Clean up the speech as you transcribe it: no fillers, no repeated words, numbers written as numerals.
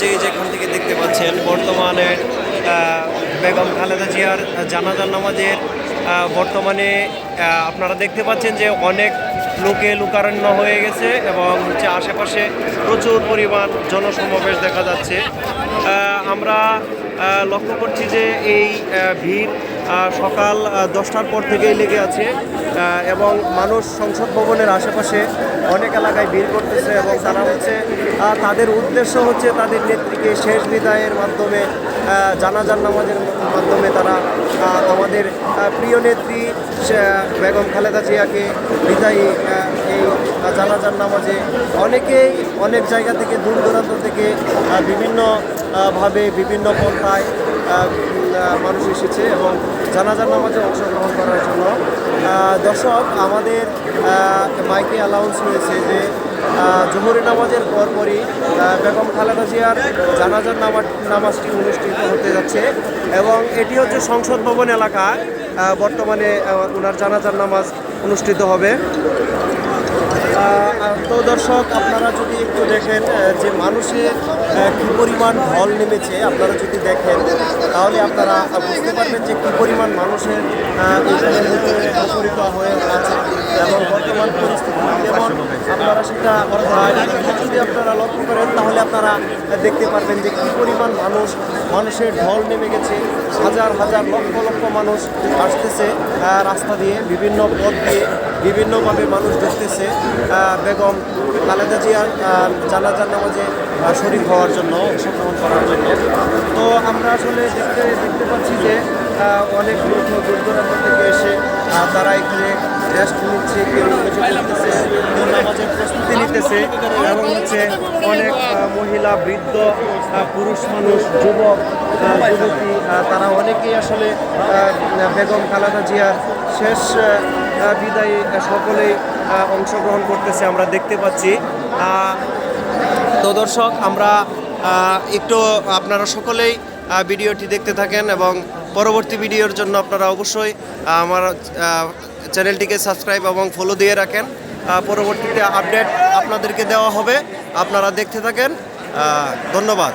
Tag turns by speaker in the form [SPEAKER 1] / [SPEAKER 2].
[SPEAKER 1] যে যেখান থেকে দেখতে পাচ্ছেন বর্তমানে বেগম খালেদা জিয়ার জানাজার নামাজের বর্তমানে আপনারা দেখতে পাচ্ছেন যে অনেক লোকে লোকারণ্য হয়ে গেছে এবং হচ্ছে আশেপাশে প্রচুর পরিমাণ জনসমাবেশ দেখা যাচ্ছে। আমরা লক্ষ্য করছি যে এই ভিড় সকাল 10টার পর থেকেই লেগে আছে এবং মানুষ সংসদ ভবনের আশেপাশে অনেক এলাকায় ভিড় করতেছে এবং তারা হচ্ছে তাদের উদ্দেশ্য হচ্ছে তাদের নেত্রীকে শেষ বিদায়ের মাধ্যমে জানাজার নামাজের মাধ্যমে তারা আমাদের প্রিয় নেত্রী বেগম খালেদা জিয়াকে বিদায়ী এই জানাজার নামাজে অনেকেই অনেক জায়গা থেকে দূর দূরান্ত থেকে বিভিন্নভাবে বিভিন্ন পন্থায় মানুষ এসেছে এবং জানাজার নামাজে অংশগ্রহণ করার জন্য। দর্শক, আমাদের মাইকে অ্যালাউন্স হয়েছে যে জোহরের নামাজের পরপরই বেগম খালেদা জিয়ার জানাজার নামাজটি অনুষ্ঠিত হতে যাচ্ছে এবং এটি হচ্ছে সংসদ ভবন এলাকায় বর্তমানে ওনার জানাজার নামাজ অনুষ্ঠিত হবে। তো দর্শক, আপনারা যদি একটু দেখেন যে মানুষের কী পরিমাণ ঢল নেমেছে, আপনারা যদি দেখেন তাহলে আপনারা বুঝতে পারবেন যে কী পরিমাণ মানুষের মুখরিত হয়ে আছে এবং বর্তমান পরিস্থিতি যেমন আপনারা সেটা যদি আপনারা লক্ষ্য করেন তাহলে আপনারা দেখতে পারবেন যে কী পরিমাণ মানুষের ঢল নেমে গেছে। হাজার হাজার লক্ষ লক্ষ মানুষ আসতেছে রাস্তা দিয়ে, বিভিন্ন পথ দিয়ে, বিভিন্নভাবে মানুষ দেখতেছে বেগম খালেদা জিয়ার জানাজার নামাজে শরীক হওয়ার জন্য, অংশগ্রহণ করার জন্য। তো আমরা আসলে দেখতে পাচ্ছি যে অনেক লোক দূর দূরান্ত থেকে এসে তারা এখানে রেস্ট নিচ্ছে, কেউ করতেছে, কেউ নামাজের প্রস্তুতি নিতেছে এবং হচ্ছে অনেক মহিলা, বৃদ্ধ, পুরুষ মানুষ, যুবক, যুবতী তারা অনেকেই আসলে বেগম খালেদা জিয়ার শেষ বিদায়ী সকলেই অংশগ্রহণ করতেছে আমরা দেখতে পাচ্ছি। তো দর্শক, আমরা একটু আপনারা সকলেই ভিডিওটি দেখতে থাকেন এবং পরবর্তী ভিডিওর জন্য আপনারা অবশ্যই আমার চ্যানেলটিকে সাবস্ক্রাইব এবং ফলো দিয়ে রাখেন। পরবর্তীতে আপডেট আপনাদেরকে দেওয়া হবে, আপনারা দেখতে থাকেন। ধন্যবাদ।